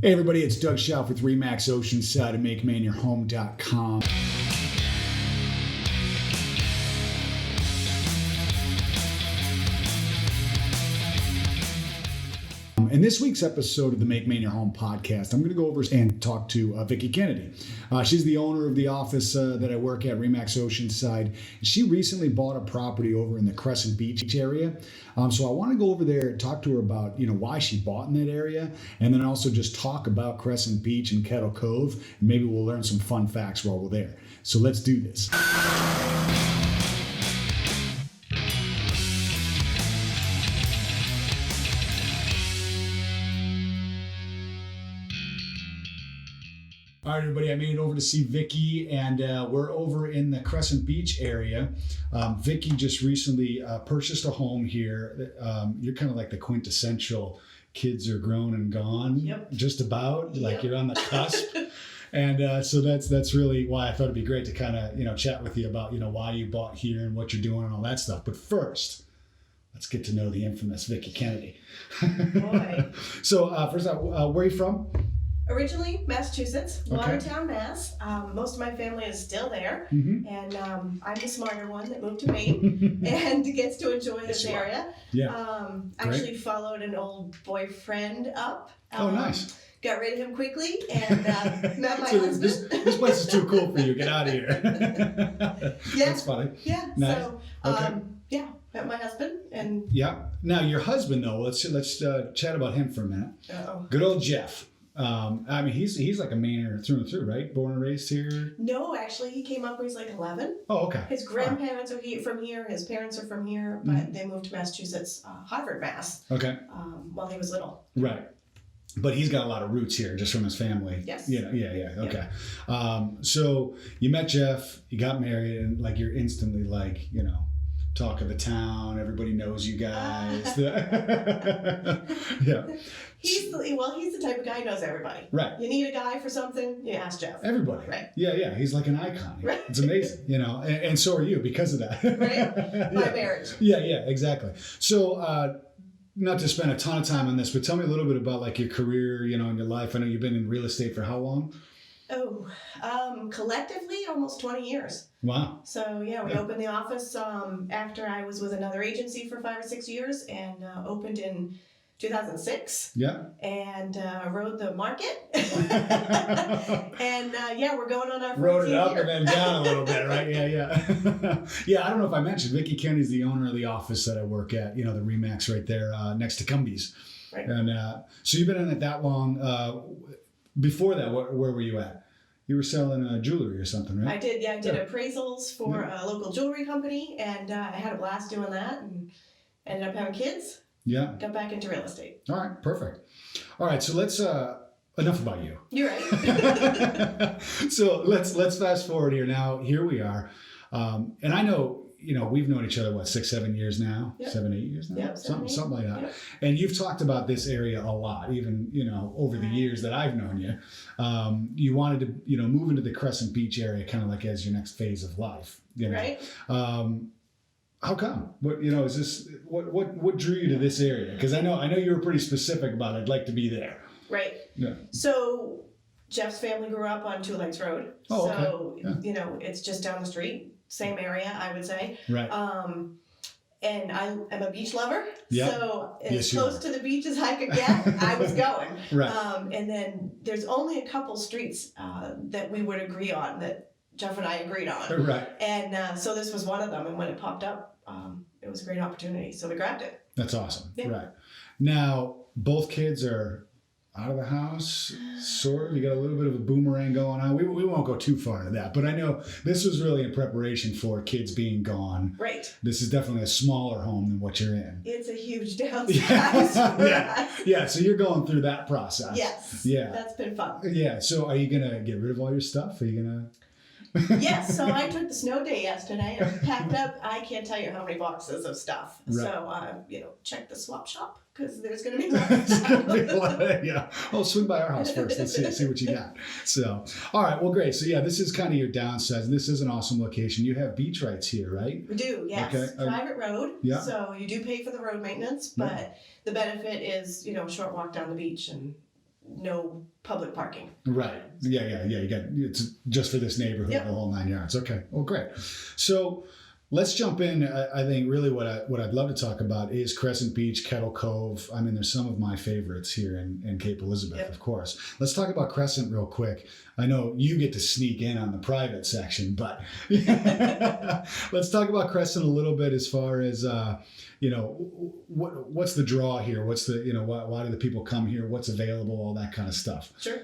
Hey everybody, it's Doug Schauf with Remax Oceanside and MakeMaineYourHome.com. In this week's episode of the Make Maine Your Home podcast, I'm going to go over and talk to Vicki Kennedy. She's the owner of the office that I work at, Remax Oceanside. She recently bought a property over in the Crescent Beach area. So I want to go over there and talk to her about, why she bought in that area, and then also just talk about Crescent Beach and Kettle Cove, and maybe we'll learn some fun facts while we're there. So let's do this. All right, everybody, I made it over to see Vicki, and we're over in the Crescent Beach area. Vicki just recently purchased a home here. You're kind of like the quintessential kids are grown and gone, Yep. Just about, Yep. like you're on the cusp. And so that's really why I thought it'd be great to kind of, chat with you about, why you bought here and what you're doing and all that stuff. But first, let's get to know the infamous Vicki Kennedy. Boy. So first off, where are you from? Originally, Massachusetts, Okay. Watertown, Mass. Most of my family is still there, Mm-hmm. and I'm the smarter one that moved to Maine and gets to enjoy this Yes, you are. area. Yeah. Actually followed an old boyfriend up. Oh, nice. Got rid of him quickly and met my So husband. this place is too cool for you. Get out of here. Yeah. That's funny. Yeah. Nice. So, Okay. yeah, met my husband and. Yeah. Now your husband, though. Let's chat about him for a minute. Uh-oh. Good old Jeff. He's like a Mainer through and through, right? Born and raised here. No, actually, he came up when he was like 11. Oh, okay. His grandparents are from here. His parents are from here, but Mhm. they moved to Massachusetts, Harvard, Mass. Okay. While he was little. Right. But he's got a lot of roots here, just from his family. Yes. Yeah. Okay. So you met Jeff, you got married, and like you're instantly like, talk of the town. Everybody knows you guys. Yeah. He's the type of guy who knows everybody. Right. You need a guy for something, you ask Jeff. Everybody. Right. Yeah. He's like an icon. Right. It's amazing, and so are you because of that. Right? My marriage. Yeah, exactly. So, not to spend a ton of time on this, but tell me a little bit about like your career, and your life. I know you've been in real estate for how long? Oh, collectively, almost 20 years. Wow. So, yeah, we opened the office after I was with another agency for 5 or 6 years and opened in 2006. Yeah. And rode the market. And we're going on our 14th Rode it up year. and then down a little bit, right? Yeah. Yeah, I don't know if I mentioned, Vicki Kennedy's the owner of the office that I work at, the Remax right there next to Cumbies. Right. And so you've been in it that long. Before that, where were you at? You were selling jewelry or something, right? I did appraisals for a local jewelry company, and I had a blast doing that and ended up having kids. Yeah. Got back into real estate. All right, perfect. All right, so let's enough about you. You're right. So let's fast forward here. Now here we are, and I know we've known each other 6, 7 years now, Yep. 7, 8 years now, Yep, something like that. Yep. And you've talked about this area a lot, even over the Right. years that I've known you. You wanted to move into the Crescent Beach area, kind of like as your next phase of life. Right. How come? What is this? What drew you to this area? Because I know you were pretty specific about I'd like to be there. Right. Yeah. So Jeff's family grew up on Two Lakes Road. Oh, okay. So, Yeah. it's just down the street, same area, I would say. Right. And I'm a beach lover. Yeah. So as Yes, you close are. to the beach as I could get, I was going. Right. And then there's only a couple streets that we would agree on, that Jeff and I agreed on. Right. And so this was one of them. And when it popped up, it was a great opportunity. So we grabbed it. That's awesome. Yeah. Right. Now, both kids are out of the house, sort of. You got a little bit of a boomerang going on. We won't go too far into that, but I know this was really in preparation for kids being gone. Right. This is definitely a smaller home than what you're in. It's a huge downsize for us. Yeah. So you're going through that process. Yes. Yeah. That's been fun. Yeah. So are you going to get rid of all your stuff? Are you going to... Yes, so I took the snow day yesterday and packed up, I can't tell you how many boxes of stuff. Right. So, check the swap shop because there's going to be It's gonna be a lots. lot, yeah. Oh, swing by our house first. Let's see what you got. So, all right. Well, great. So, yeah, this is kind of your downside. And this is an awesome location. You have beach rights here, right? We do, yes. Okay. Private road. Yeah. So you do pay for the road maintenance, but the benefit is, short walk down the beach and no public parking. Right. Yeah. You got it's just for this neighborhood, Yep. the whole 9 yards. Okay. Well, great. So let's jump in. I think really what I'd love to talk about is Crescent Beach, Kettle Cove. I mean, there's some of my favorites here in Cape Elizabeth, Yep. of course. Let's talk about Crescent real quick. I know you get to sneak in on the private section, but let's talk about Crescent a little bit as far as, what's the draw here? What's the, why do the people come here? What's available? All that kind of stuff. Sure.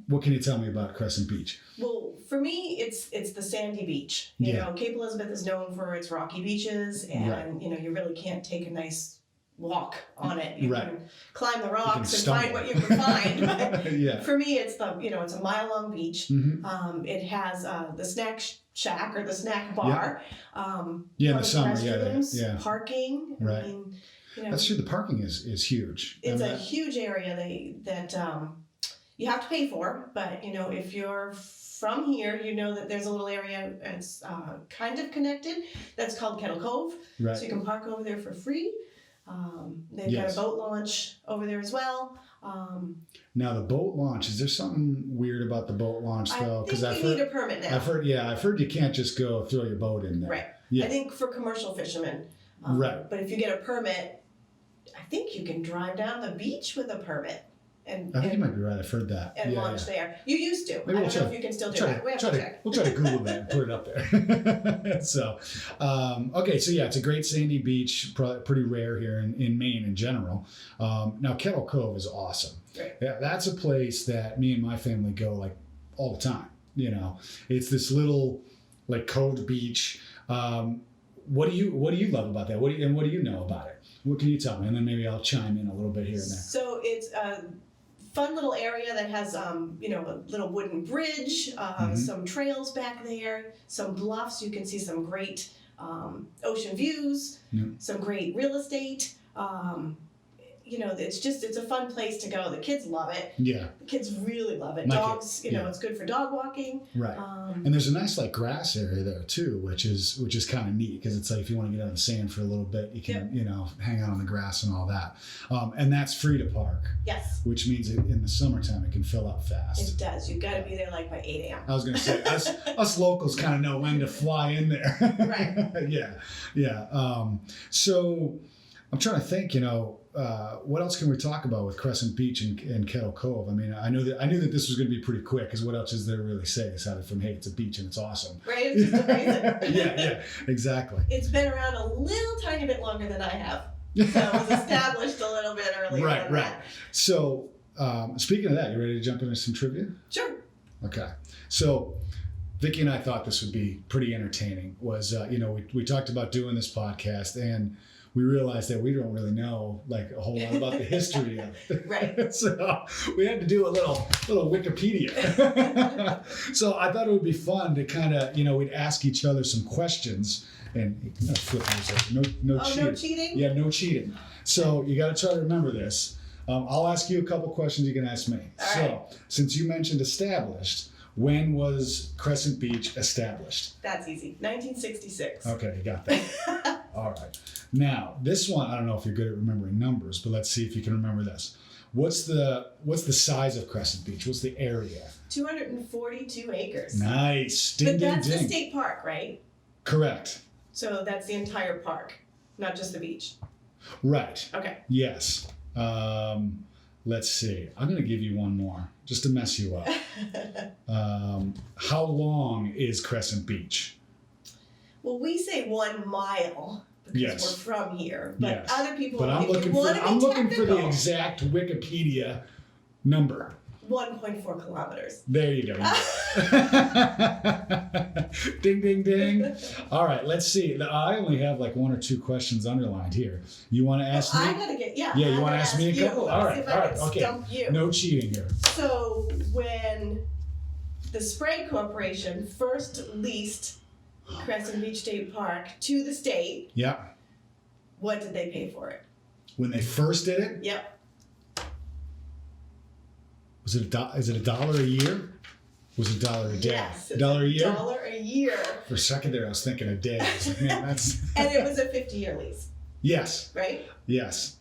What can you tell me about Crescent Beach? Well, for me, it's the sandy beach. You know, Cape Elizabeth is known for its rocky beaches, and you really can't take a nice walk on it. You can climb the rocks and find what you can find. But for me, it's it's a mile-long beach. Mm-hmm. It has the snack shack or the snack bar. In the summer, restrooms, parking. Right. I mean, that's true. The parking is huge. It's a huge area that you have to pay for, but if you're from here, you know that there's a little area that's kind of connected that's called Kettle Cove. Right. So you can park over there for free. They've got a boat launch over there as well. Now the boat launch, is there something weird about the boat launch though? Because you need a permit now. I've heard you can't just go throw your boat in there. Right. Yeah. I think for commercial fishermen. Right. But if you get a permit, I think you can drive down the beach with a permit. I think you might be right. I've heard that. And launch there. You used to. I don't know if you can still do that. We have to check. We'll try to Google that and put it up there. So, it's a great sandy beach, pretty rare here in Maine in general. Now, Kettle Cove is awesome. Right. Yeah, that's a place that me and my family go like all the time. It's this little like coved beach. What do you love about that? What do you know about it? What can you tell me? And then maybe I'll chime in a little bit here and there. So it's a fun little area that has, a little wooden bridge, some trails back there, some bluffs. You can see some great ocean views, some great real estate. It's a fun place to go. The kids love it. Yeah. The kids really love it. Dogs, it's good for dog walking. Right. And there's a nice like grass area there too, which is kind of neat because it's like if you want to get on the sand for a little bit, you can, hang out on the grass and all that. And that's free to park. Yes. Which means in the summertime it can fill up fast. It does. You've got to be there like by 8 a.m. I was going to say, us locals kind of know when to fly in there. Right. Yeah. So I'm trying to think, what else can we talk about with Crescent Beach and Kettle Cove? I mean, I knew that this was going to be pretty quick because what else is there to really say aside from, hey, it's a beach and it's awesome. Right? It's just amazing. Yeah, exactly. It's been around a little tiny bit longer than I have. So it was established a little bit earlier than that. So speaking of that, you ready to jump into some trivia? Sure. Okay. So Vicki and I thought this would be pretty entertaining. We talked about doing this podcast and we realized that we don't really know like a whole lot about the history of it. Right. So we had to do a little Wikipedia. So I thought it would be fun to kind of, we'd ask each other some questions and flip those over. No cheating. No cheating? Yeah, no cheating. So you got to try to remember this. I'll ask you a couple questions. You can ask me. All right. Since you mentioned established, when was Crescent Beach established? That's easy. 1966. Okay, you got that. All right. Now, this one, I don't know if you're good at remembering numbers, but let's see if you can remember this. What's the size of Crescent Beach? What's the area? 242 acres. Nice. Ding, but that's ding, the ding. state park, right? Correct. So that's the entire park, not just the beach. Right. Okay. Yes. Let's see. I'm going to give you one more just to mess you up. How long is Crescent Beach? Well, we say 1 mile because we're from here, but other people. But I'm looking for the exact Wikipedia number. 1.4 kilometers. There you go. Ding, ding, ding. All right, let's see. I only have like 1 or 2 questions underlined here. You want to ask me? I gotta get Yeah, you want to ask me a couple? All right, okay. Stump you. No cheating here. So when the Sprague Corporation first leased Crescent Beach State Park to the state, what did they pay for it? When they first did it? Yep. Is it $1 a year? Was it $1 a day? Yes. $1 a year? $1 a year. For a second there, I was thinking a day. I was like, man, that's. And it was a 50-year lease. Yes. Right? Yes.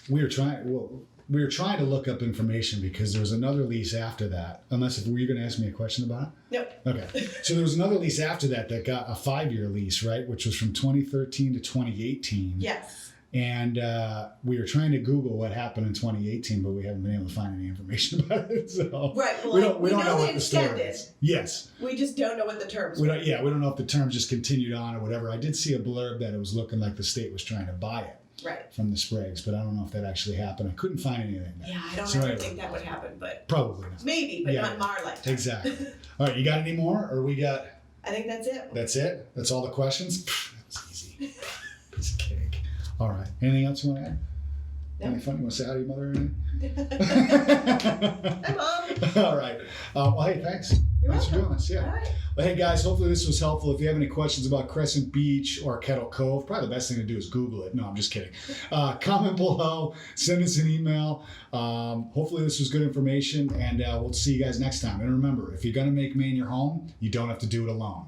We were trying. Well, we were trying to look up information because there was another lease after that. Unless if were you going to ask me a question about it? Nope. Okay. So there was another lease after that got a 5-year lease, right? Which was from 2013 to 2018. Yes. And we were trying to Google what happened in 2018, but we haven't been able to find any information about it. So right. Well, we don't know they what the story extended. is. Yes. We just don't know what the terms We were. don't. Yeah, we don't know if the terms just continued on or whatever. I did see a blurb that it was looking like the state was trying to buy it. Right. From the Spragues, but I don't know if that actually happened. I couldn't find anything. Yeah, I don't ever think that would happen, but probably not. maybe, but not in our lifetime. Exactly. All right, you got any more, or we got? I think that's it. That's it. That's all the questions. That's easy. It's cake. All right. Anything else you want to add? No. Anything fun? You want to say hi to your mother or anything? Hi, Mom. All right. Well, hey, thanks. You're Thanks for welcome. doing this. Yeah. All right. Well, hey, guys, hopefully this was helpful. If you have any questions about Crescent Beach or Kettle Cove, probably the best thing to do is Google it. No, I'm just kidding. Comment below. Send us an email. Hopefully this was good information, and we'll see you guys next time. And remember, if you're going to make Maine your home, you don't have to do it alone.